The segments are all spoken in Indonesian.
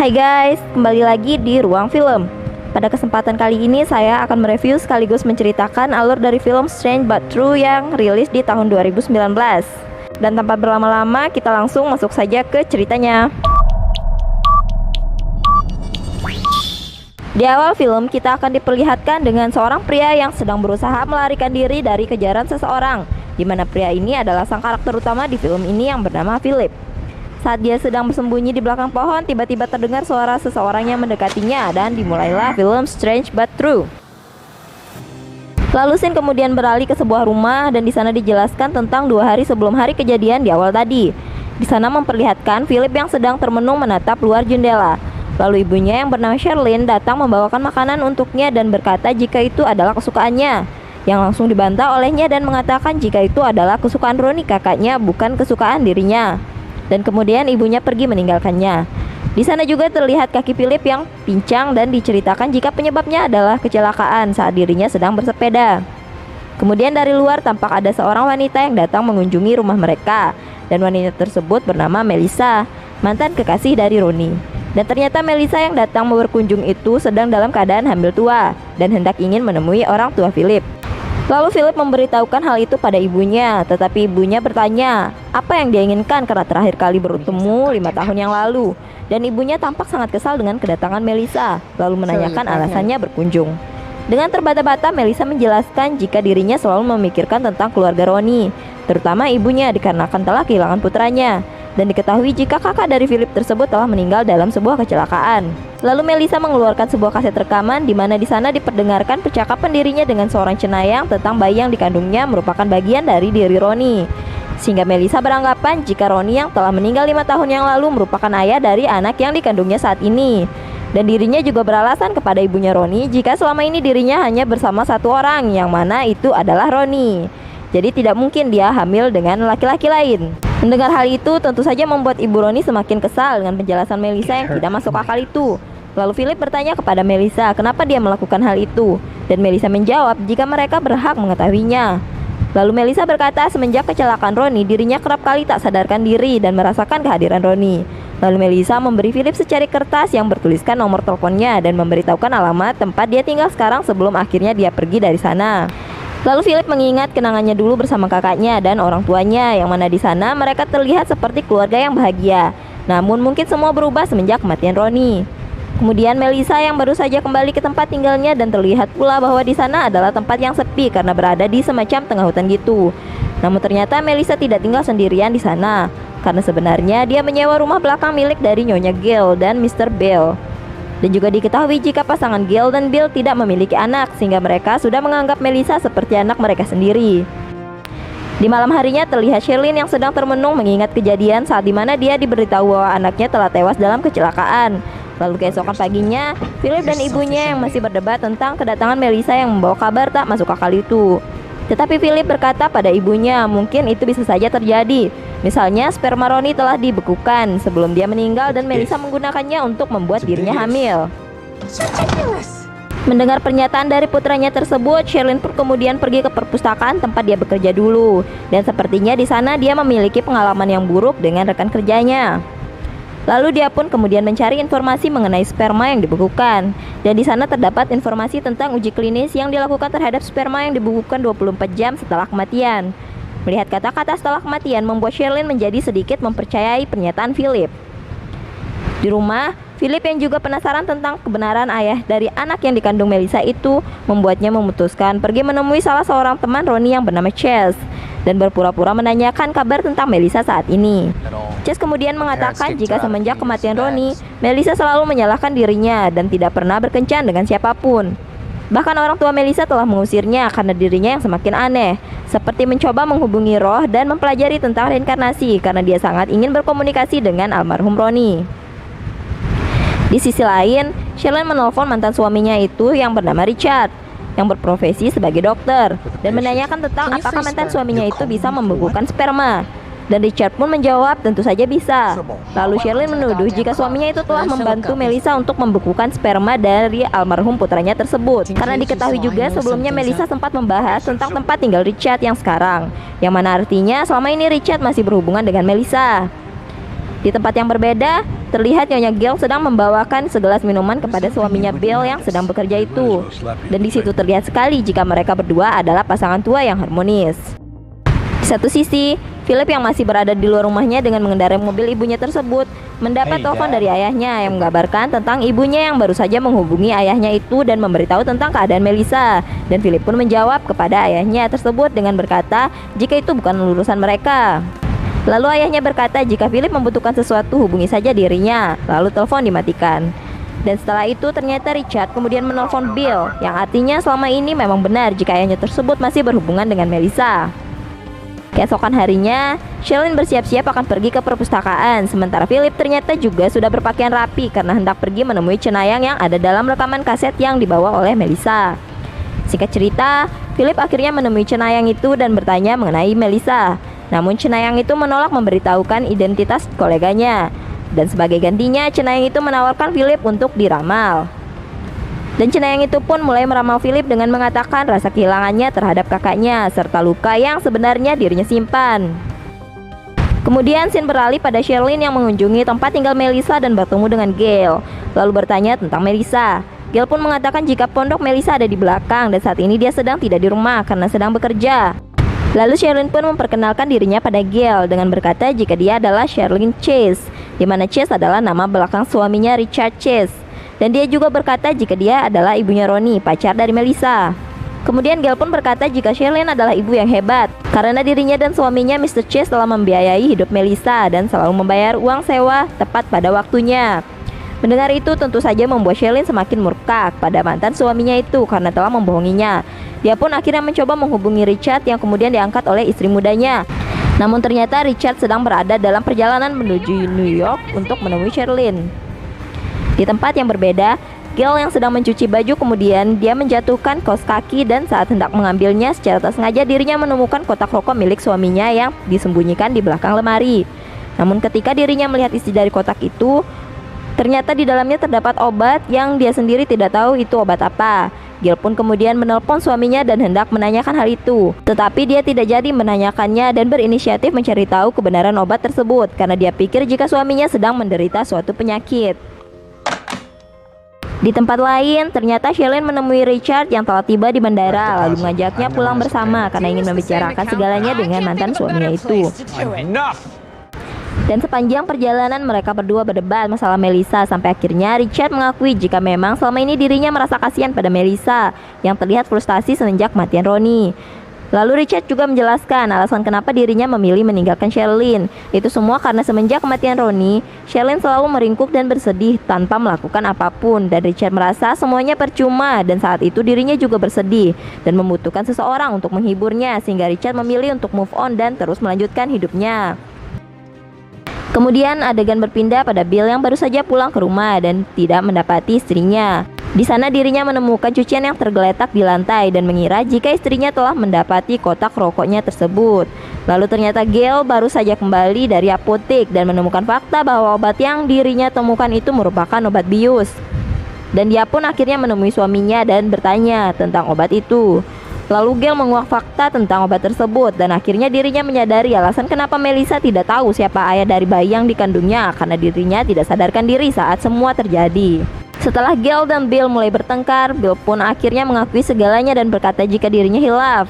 Hai guys, kembali lagi di Ruang Film. Pada kesempatan kali ini saya akan mereview sekaligus menceritakan alur dari film Strange But True yang rilis di tahun 2019. Dan tanpa berlama-lama, kita langsung masuk saja ke ceritanya. Di awal film, kita akan diperlihatkan dengan seorang pria yang sedang berusaha melarikan diri dari kejaran seseorang, di mana pria ini adalah sang karakter utama di film ini yang bernama Philip. Saat dia sedang bersembunyi di belakang pohon, tiba-tiba terdengar suara seseorang yang mendekatinya dan dimulailah film Strange But True. Lalu scene kemudian beralih ke sebuah rumah dan di sana dijelaskan tentang 2 hari sebelum hari kejadian di awal tadi. Di sana memperlihatkan Philip yang sedang termenung menatap luar jendela. Lalu ibunya yang bernama Sherlyn datang membawakan makanan untuknya dan berkata jika itu adalah kesukaannya, yang langsung dibantah olehnya dan mengatakan jika itu adalah kesukaan Ronnie kakaknya, bukan kesukaan dirinya. Dan kemudian ibunya pergi meninggalkannya. Di sana juga terlihat kaki Philip yang pincang dan diceritakan jika penyebabnya adalah kecelakaan saat dirinya sedang bersepeda. Kemudian dari luar tampak ada seorang wanita yang datang mengunjungi rumah mereka, dan wanita tersebut bernama Melissa, mantan kekasih dari Ronnie. Dan ternyata Melissa yang datang berkunjung itu sedang dalam keadaan hamil tua dan hendak ingin menemui orang tua Philip. Lalu Philip memberitahukan hal itu pada ibunya, tetapi ibunya bertanya apa yang dia inginkan karena terakhir kali bertemu 5 tahun yang lalu. Dan ibunya tampak sangat kesal dengan kedatangan Melissa, lalu menanyakan alasannya berkunjung. Dengan terbata-bata Melissa menjelaskan jika dirinya selalu memikirkan tentang keluarga Ronnie, terutama ibunya dikarenakan telah kehilangan putranya. Dan diketahui jika kakak dari Philip tersebut telah meninggal dalam sebuah kecelakaan. Lalu Melissa mengeluarkan sebuah kaset rekaman di mana di sana diperdengarkan percakapan dirinya dengan seorang cenayang tentang bayi yang dikandungnya merupakan bagian dari diri Ronnie. Sehingga Melissa beranggapan jika Ronnie yang telah meninggal 5 tahun yang lalu merupakan ayah dari anak yang dikandungnya saat ini. Dan dirinya juga beralasan kepada ibunya Ronnie jika selama ini dirinya hanya bersama satu orang, yang mana itu adalah Ronnie. Jadi tidak mungkin dia hamil dengan laki-laki lain. Mendengar hal itu tentu saja membuat ibu Ronnie semakin kesal dengan penjelasan Melissa yang tidak masuk akal itu. Lalu Philip bertanya kepada Melissa kenapa dia melakukan hal itu, dan Melissa menjawab jika mereka berhak mengetahuinya. Lalu Melissa berkata semenjak kecelakaan Ronnie dirinya kerap kali tak sadarkan diri dan merasakan kehadiran Ronnie. Lalu Melissa memberi Philip secari kertas yang bertuliskan nomor teleponnya dan memberitahukan alamat tempat dia tinggal sekarang sebelum akhirnya dia pergi dari sana. Lalu Philip mengingat kenangannya dulu bersama kakaknya dan orang tuanya, yang mana di sana mereka terlihat seperti keluarga yang bahagia. Namun mungkin semua berubah semenjak kematian Ronnie. Kemudian Melissa yang baru saja kembali ke tempat tinggalnya dan terlihat pula bahwa di sana adalah tempat yang sepi karena berada di semacam tengah hutan gitu. Namun ternyata Melissa tidak tinggal sendirian di sana, karena sebenarnya dia menyewa rumah belakang milik dari Nyonya Gail dan Mr. Bell. Dan juga diketahui jika pasangan Gail dan Bill tidak memiliki anak, sehingga mereka sudah menganggap Melissa seperti anak mereka sendiri. Di malam harinya terlihat Sherlyn yang sedang termenung mengingat kejadian saat dimana dia diberitahu bahwa anaknya telah tewas dalam kecelakaan. Lalu keesokan paginya, Philip dan ibunya yang masih berdebat tentang kedatangan Melissa yang membawa kabar tak masuk akal itu. Tetapi Philip berkata pada ibunya mungkin itu bisa saja terjadi. Misalnya sperma Ronnie telah dibekukan sebelum dia meninggal dan Melissa menggunakannya untuk membuat dirinya hamil. Mendengar pernyataan dari putranya tersebut, Sherlyn pun kemudian pergi ke perpustakaan tempat dia bekerja dulu. Dan sepertinya di sana dia memiliki pengalaman yang buruk dengan rekan kerjanya. Lalu dia pun kemudian mencari informasi mengenai sperma yang dibekukan. Dan di sana terdapat informasi tentang uji klinis yang dilakukan terhadap sperma yang dibekukan 24 jam setelah kematian. Melihat kata-kata setelah kematian membuat Sherlyn menjadi sedikit mempercayai pernyataan Philip. Di rumah, Philip yang juga penasaran tentang kebenaran ayah dari anak yang dikandung Melissa itu membuatnya memutuskan pergi menemui salah seorang teman Ronnie yang bernama Chase dan berpura-pura menanyakan kabar tentang Melissa saat ini. Chase kemudian mengatakan jika semenjak kematian Ronnie, Melissa selalu menyalahkan dirinya dan tidak pernah berkencan dengan siapapun. Bahkan orang tua Melissa telah mengusirnya karena dirinya yang semakin aneh, seperti mencoba menghubungi roh dan mempelajari tentang reinkarnasi karena dia sangat ingin berkomunikasi dengan almarhum Ronnie. Di sisi lain, Sherlyn menelpon mantan suaminya itu yang bernama Richard, yang berprofesi sebagai dokter, dan menanyakan tentang apakah mantan suaminya itu bisa membekukan sperma. Dan Richard pun menjawab tentu saja bisa. Lalu Sherlyn menuduh jika suaminya itu telah membantu Melissa untuk membekukan sperma dari almarhum putranya tersebut. Karena diketahui juga sebelumnya Melissa sempat membahas tentang tempat tinggal Richard yang sekarang, yang mana artinya selama ini Richard masih berhubungan dengan Melissa. Di tempat yang berbeda, terlihat Nyonya Gail sedang membawakan segelas minuman kepada suaminya Bill yang sedang bekerja itu. Dan di situ terlihat sekali jika mereka berdua adalah pasangan tua yang harmonis. Di satu sisi, Philip yang masih berada di luar rumahnya dengan mengendarai mobil ibunya tersebut mendapat telepon dari ayahnya yang mengabarkan tentang ibunya yang baru saja menghubungi ayahnya itu dan memberitahu tentang keadaan Melissa. Dan Philip pun menjawab kepada ayahnya tersebut dengan berkata jika itu bukan urusan mereka. Lalu ayahnya berkata jika Philip membutuhkan sesuatu hubungi saja dirinya. Lalu telepon dimatikan. Dan setelah itu ternyata Richard kemudian menelpon Bill, yang artinya selama ini memang benar jika ayahnya tersebut masih berhubungan dengan Melissa. Keesokan harinya, Shelin bersiap-siap akan pergi ke perpustakaan, sementara Philip ternyata juga sudah berpakaian rapi karena hendak pergi menemui cenayang yang ada dalam rekaman kaset yang dibawa oleh Melissa. Singkat cerita, Philip akhirnya menemui cenayang itu dan bertanya mengenai Melissa. Namun cenayang itu menolak memberitahukan identitas koleganya. Dan sebagai gantinya, cenayang itu menawarkan Philip untuk diramal. Dan cenayang itu pun mulai meramal Philip dengan mengatakan rasa kehilangannya terhadap kakaknya serta luka yang sebenarnya dirinya simpan. Kemudian scene beralih pada Sherlyn yang mengunjungi tempat tinggal Melissa dan bertemu dengan Gail, lalu bertanya tentang Melissa. Gail pun mengatakan jika pondok Melissa ada di belakang dan saat ini dia sedang tidak di rumah karena sedang bekerja. Lalu Sherlyn pun memperkenalkan dirinya pada Gail dengan berkata jika dia adalah Sherlyn Chase, di mana Chase adalah nama belakang suaminya Richard Chase. Dan dia juga berkata jika dia adalah ibunya Ronnie, pacar dari Melissa. Kemudian Gail pun berkata jika Sherlyn adalah ibu yang hebat karena dirinya dan suaminya Mr. Chase telah membiayai hidup Melissa dan selalu membayar uang sewa tepat pada waktunya. Mendengar itu tentu saja membuat Sherlyn semakin murka pada mantan suaminya itu karena telah membohonginya. Dia pun akhirnya mencoba menghubungi Richard yang kemudian diangkat oleh istri mudanya. Namun ternyata Richard sedang berada dalam perjalanan menuju New York untuk menemui Sherlyn. Di tempat yang berbeda, Gail yang sedang mencuci baju kemudian dia menjatuhkan kaos kaki dan saat hendak mengambilnya secara tak sengaja dirinya menemukan kotak rokok milik suaminya yang disembunyikan di belakang lemari. Namun ketika dirinya melihat isi dari kotak itu, ternyata di dalamnya terdapat obat yang dia sendiri tidak tahu itu obat apa. Gail pun kemudian menelpon suaminya dan hendak menanyakan hal itu. Tetapi dia tidak jadi menanyakannya dan berinisiatif mencari tahu kebenaran obat tersebut karena dia pikir jika suaminya sedang menderita suatu penyakit. Di tempat lain, ternyata Sherlyn menemui Richard yang telah tiba di bandara lalu mengajaknya pulang bersama karena ingin membicarakan segalanya dengan mantan suaminya itu. Dan sepanjang perjalanan mereka berdua berdebat masalah Melissa sampai akhirnya Richard mengakui jika memang selama ini dirinya merasa kasihan pada Melissa yang terlihat frustasi semenjak kematian Ronnie. Lalu Richard juga menjelaskan alasan kenapa dirinya memilih meninggalkan Sherlyn. Itu semua karena semenjak kematian Ronnie, Sherlyn selalu meringkuk dan bersedih tanpa melakukan apapun. Dan Richard merasa semuanya percuma dan saat itu dirinya juga bersedih dan membutuhkan seseorang untuk menghiburnya sehingga Richard memilih untuk move on dan terus melanjutkan hidupnya. Kemudian adegan berpindah pada Bill yang baru saja pulang ke rumah dan tidak mendapati istrinya. Di sana dirinya menemukan cucian yang tergeletak di lantai dan mengira jika istrinya telah mendapati kotak rokoknya tersebut. Lalu ternyata Gail baru saja kembali dari apotek dan menemukan fakta bahwa obat yang dirinya temukan itu merupakan obat bius. Dan dia pun akhirnya menemui suaminya dan bertanya tentang obat itu. Lalu Gail menguak fakta tentang obat tersebut dan akhirnya dirinya menyadari alasan kenapa Melissa tidak tahu siapa ayah dari bayi yang dikandungnya karena dirinya tidak sadarkan diri saat semua terjadi. Setelah Gail dan Bill mulai bertengkar, Bill pun akhirnya mengakui segalanya dan berkata jika dirinya hilaf.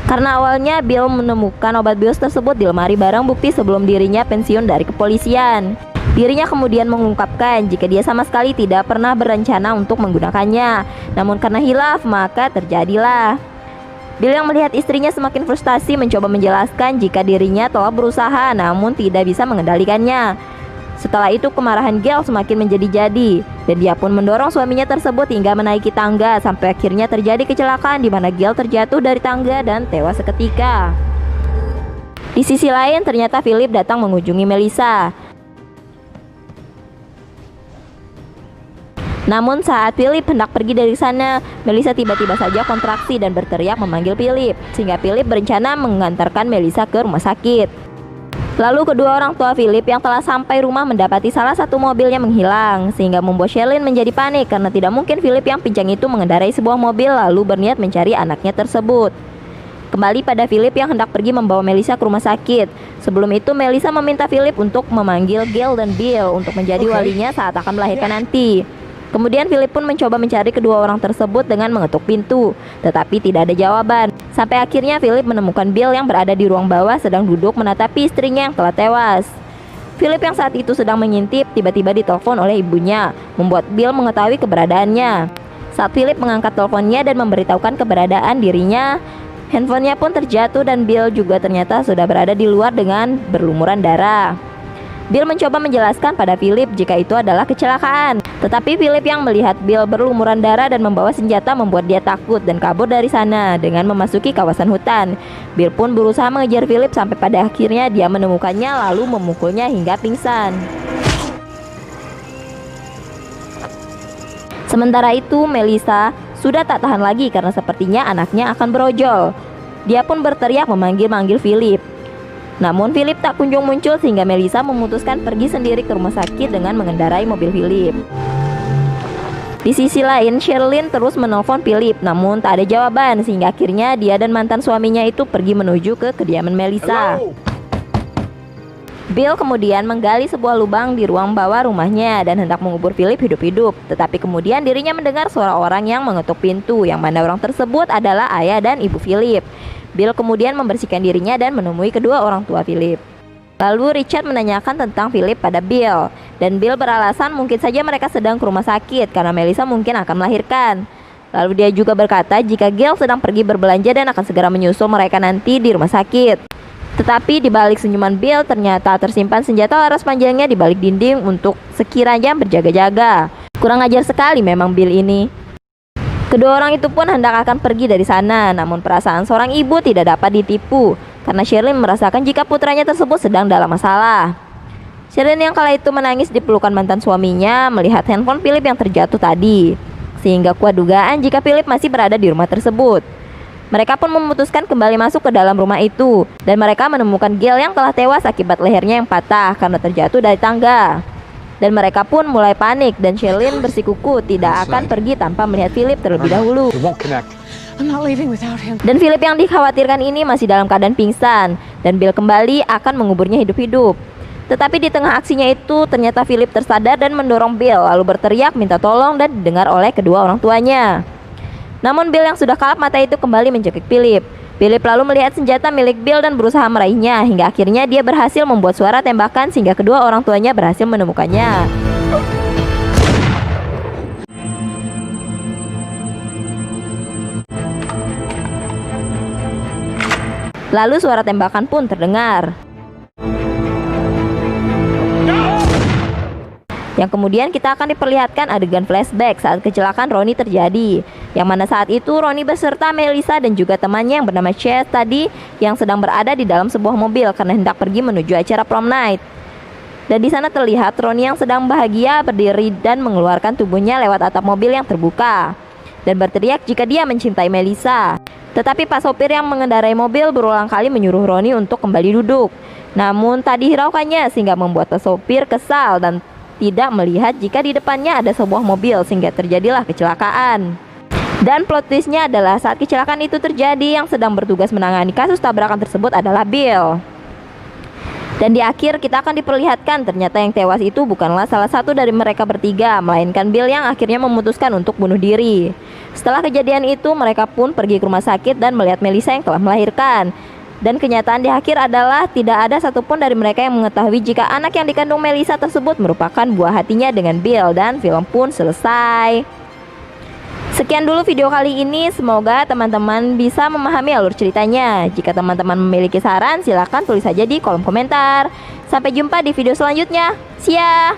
Karena awalnya Bill menemukan obat bius tersebut di lemari barang bukti sebelum dirinya pensiun dari kepolisian. Dirinya kemudian mengungkapkan jika dia sama sekali tidak pernah berencana untuk menggunakannya. Namun karena hilaf maka terjadilah. Bill yang melihat istrinya semakin frustasi mencoba menjelaskan jika dirinya telah berusaha namun tidak bisa mengendalikannya. Setelah itu kemarahan Gail semakin menjadi-jadi dan dia pun mendorong suaminya tersebut hingga menaiki tangga sampai akhirnya terjadi kecelakaan di mana Gail terjatuh dari tangga dan tewas seketika. Di sisi lain ternyata Philip datang mengunjungi Melissa. Namun saat Philip hendak pergi dari sana, Melissa tiba-tiba saja kontraksi dan berteriak memanggil Philip, sehingga Philip berencana mengantarkan Melissa ke rumah sakit. Lalu kedua orang tua Philip yang telah sampai rumah mendapati salah satu mobilnya menghilang, sehingga membuat Sherlyn menjadi panik karena tidak mungkin Philip yang pincang itu mengendarai sebuah mobil lalu berniat mencari anaknya tersebut. Kembali pada Philip yang hendak pergi membawa Melissa ke rumah sakit. Sebelum itu Melissa meminta Philip untuk memanggil Gail dan Bill untuk menjadi walinya saat akan melahirkan nanti. Kemudian Philip pun mencoba mencari kedua orang tersebut dengan mengetuk pintu, tetapi tidak ada jawaban. Sampai akhirnya Philip menemukan Bill yang berada di ruang bawah sedang duduk menatapi istrinya yang telah tewas. Philip yang saat itu sedang mengintip tiba-tiba ditelepon oleh ibunya, membuat Bill mengetahui keberadaannya. Saat Philip mengangkat teleponnya dan memberitahukan keberadaan dirinya, handphonenya pun terjatuh dan Bill juga ternyata sudah berada di luar dengan berlumuran darah. Bill mencoba menjelaskan pada Philip jika itu adalah kecelakaan, tetapi Philip yang melihat Bill berlumuran darah dan membawa senjata membuat dia takut dan kabur dari sana dengan memasuki kawasan hutan. Bill pun berusaha mengejar Philip sampai pada akhirnya dia menemukannya lalu memukulnya hingga pingsan. Sementara itu Melissa sudah tak tahan lagi karena sepertinya anaknya akan berojol. Dia pun berteriak memanggil-manggil Philip. Namun Philip tak kunjung muncul sehingga Melissa memutuskan pergi sendiri ke rumah sakit dengan mengendarai mobil Philip. Di sisi lain, Sherlyn terus menelpon Philip namun tak ada jawaban sehingga akhirnya dia dan mantan suaminya itu pergi menuju ke kediaman Melissa. Bill kemudian menggali sebuah lubang di ruang bawah rumahnya dan hendak mengubur Philip hidup-hidup. Tetapi kemudian dirinya mendengar suara orang yang mengetuk pintu, yang mana orang tersebut adalah ayah dan ibu Philip. Bill kemudian membersihkan dirinya dan menemui kedua orang tua Philip. Lalu Richard menanyakan tentang Philip pada Bill, dan Bill beralasan mungkin saja mereka sedang ke rumah sakit karena Melissa mungkin akan melahirkan. Lalu dia juga berkata jika Gail sedang pergi berbelanja dan akan segera menyusul mereka nanti di rumah sakit. Tetapi di balik senyuman Bill ternyata tersimpan senjata laras panjangnya di balik dinding untuk sekiranya berjaga-jaga. Kurang ajar sekali memang Bill ini. Kedua orang itu pun hendak akan pergi dari sana, namun perasaan seorang ibu tidak dapat ditipu karena Sherlyn merasakan jika putranya tersebut sedang dalam masalah. Sherlyn yang kala itu menangis di pelukan mantan suaminya melihat handphone Philip yang terjatuh tadi, sehingga kuat dugaan jika Philip masih berada di rumah tersebut. Mereka pun memutuskan kembali masuk ke dalam rumah itu, dan mereka menemukan Gail yang telah tewas akibat lehernya yang patah karena terjatuh dari tangga. Dan mereka pun mulai panik dan Sherlyn bersikuku tidak akan pergi tanpa melihat Philip terlebih dahulu. Dan Philip yang dikhawatirkan ini masih dalam keadaan pingsan dan Bill kembali akan menguburnya hidup-hidup. Tetapi di tengah aksinya itu ternyata Philip tersadar dan mendorong Bill lalu berteriak minta tolong dan didengar oleh kedua orang tuanya. Namun Bill yang sudah kalap mata itu kembali mencekik Philip. Philip lalu melihat senjata milik Bill dan berusaha meraihnya hingga akhirnya dia berhasil membuat suara tembakan sehingga kedua orang tuanya berhasil menemukannya. Lalu suara tembakan pun terdengar. Yang kemudian kita akan diperlihatkan adegan flashback saat kecelakaan Ronnie terjadi, yang mana saat itu Ronnie beserta Melissa dan juga temannya yang bernama Chase tadi yang sedang berada di dalam sebuah mobil karena hendak pergi menuju acara prom night. Dan di sana terlihat Ronnie yang sedang bahagia berdiri dan mengeluarkan tubuhnya lewat atap mobil yang terbuka dan berteriak jika dia mencintai Melissa. Tetapi pak sopir yang mengendarai mobil berulang kali menyuruh Ronnie untuk kembali duduk. Namun tak dihiraukannya sehingga membuat pak sopir kesal dan tidak melihat jika di depannya ada sebuah mobil sehingga terjadilah kecelakaan. Dan plot twistnya adalah saat kecelakaan itu terjadi yang sedang bertugas menangani kasus tabrakan tersebut adalah Bill. Dan di akhir kita akan diperlihatkan ternyata yang tewas itu bukanlah salah satu dari mereka bertiga, melainkan Bill yang akhirnya memutuskan untuk bunuh diri. Setelah kejadian itu mereka pun pergi ke rumah sakit dan melihat Melissa yang telah melahirkan. Dan kenyataan di akhir adalah tidak ada satupun dari mereka yang mengetahui jika anak yang dikandung Melissa tersebut merupakan buah hatinya dengan Bill, dan film pun selesai. Sekian dulu video kali ini, semoga teman-teman bisa memahami alur ceritanya. Jika teman-teman memiliki saran silahkan tulis saja di kolom komentar. Sampai jumpa di video selanjutnya. See ya!